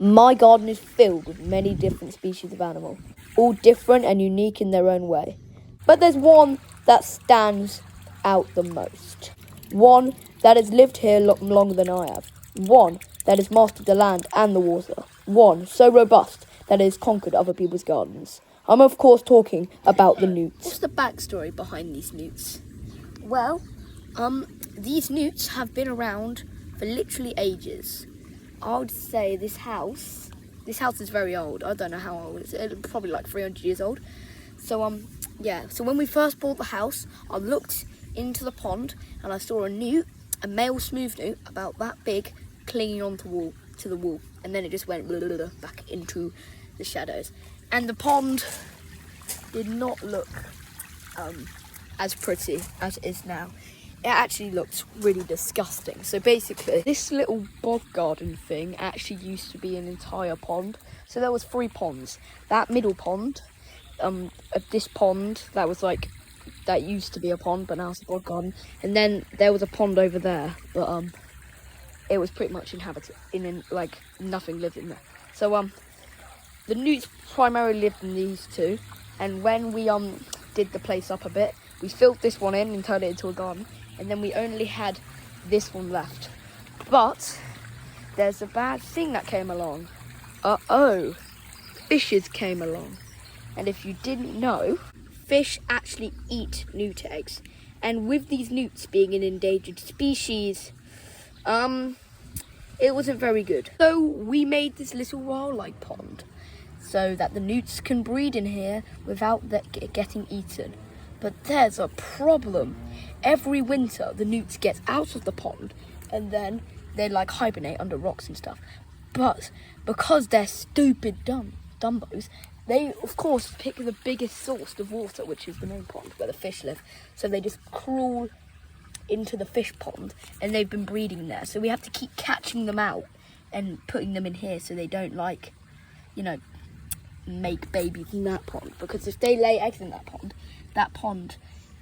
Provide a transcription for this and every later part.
My garden is filled with many different species of animal, all different and unique in their own way. But there's one that stands out the most. One that has lived here longer than I have. One that has mastered the land and the water. One so robust that it has conquered other people's gardens. I'm of course talking about the newts. What's the backstory behind these newts? Well, these newts have been around for literally ages. I would say this house is very old. I don't know how old it's probably like 300 years old. So yeah, so when we first bought the house, I looked into the pond and I saw a male smooth newt about that big, clinging onto the wall, and then it just went back into the shadows. And the pond did not look as pretty as it is now. It actually looks really disgusting. So basically, this little bog garden thing actually used to be an entire pond. So there was 3 ponds. That middle pond, this pond that used to be a pond, but now it's a bog garden. And then there was a pond over there, but it was pretty much inhabited, like nothing lived in there. So the newts primarily lived in these 2, and when we did the place up a bit, we filled this one in and turned it into a garden, and then we only had this one left. But there's a bad thing that came along. Fishes came along. And if you didn't know, fish actually eat newt eggs. And with these newts being an endangered species, it wasn't very good. So we made this little wildlife pond so that the newts can breed in here without getting eaten. But there's a problem. Every winter, the newts get out of the pond and then they like hibernate under rocks and stuff. But because they're stupid dumbos, they of course pick the biggest source of water, which is the main pond where the fish live. So they just crawl into the fish pond, and they've been breeding there. So we have to keep catching them out and putting them in here so they don't make babies in that pond. Because if they lay eggs in that pond,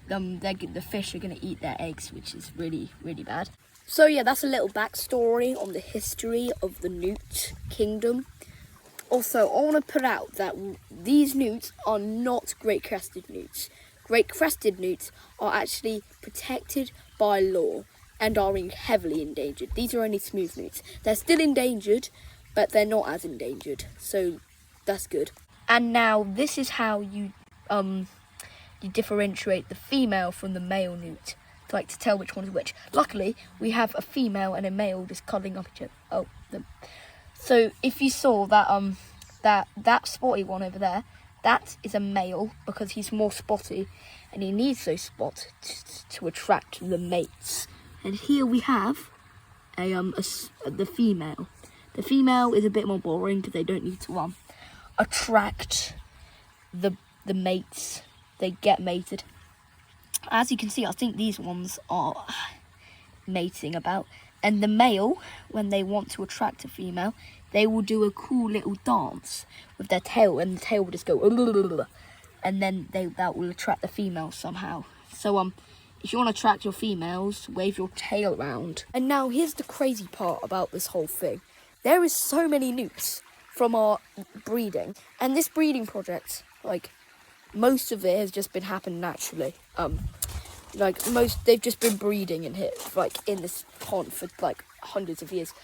the fish are going to eat their eggs, which is really, really bad. So yeah, that's a little backstory on the history of the newt kingdom. Also, I want to put out that these newts are not great crested newts. Great crested newts are actually protected by law and are heavily endangered. These are only smooth newts. They're still endangered, but they're not as endangered. So that's good. And now this is how you differentiate the female from the male newt, to tell which one is which. Luckily, we have a female and a male just cuddling up each other. So if you saw that spotty one over there, that is a male because he's more spotty and he needs those spots to attract the mates. And here we have the female. The female is a bit more boring because they don't need to attract the mates. They get mated. As you can see, I think these ones are mating about. And the male, when they want to attract a female, they will do a cool little dance with their tail, and the tail will just go, and then that will attract the female somehow. So if you want to attract your females, wave your tail around. And now here's the crazy part about this whole thing. There is so many newts from our breeding, and this breeding project, most of it has just been happening naturally. They've just been breeding in here, in this pond for hundreds of years.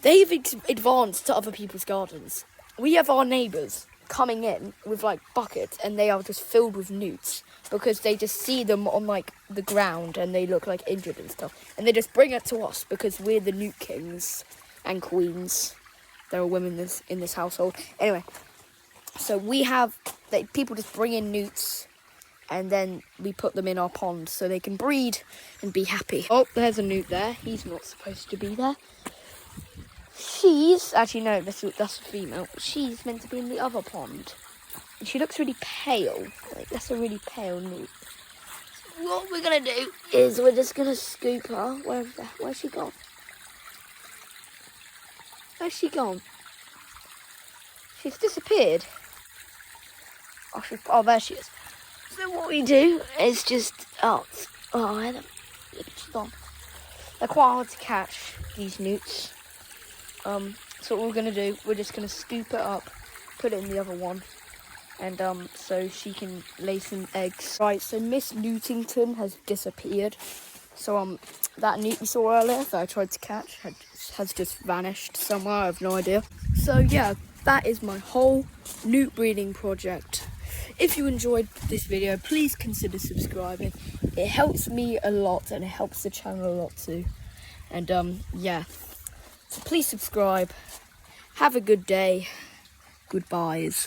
They've advanced to other people's gardens. We have our neighbours coming in with buckets, and they are just filled with newts because they just see them on the ground and they look injured and stuff, and they just bring it to us because we're the newt kings and queens. There are women in this household. Anyway, so people just bring in newts, and then we put them in our pond so they can breed and be happy. Oh, there's a newt there. He's not supposed to be there. Actually no, that's a female. She's meant to be in the other pond. And she looks really pale. That's a really pale newt. So what we're going to do is we're just going to scoop her. Where's she gone? Where's she gone? She's disappeared. Oh, there she is. So what we do is just... she's gone. They're quite hard to catch, these newts. So what we're going to do, we're just going to scoop it up, put it in the other one, and so she can lay some eggs. Right, so Miss Newtington has disappeared. So that newt we saw earlier that I tried to catch has just vanished somewhere. I have no idea. So yeah, that is my whole newt breeding project. If you enjoyed this video, please consider subscribing. It helps me a lot and it helps the channel a lot too. And yeah, so please subscribe. Have a good day. Goodbyes.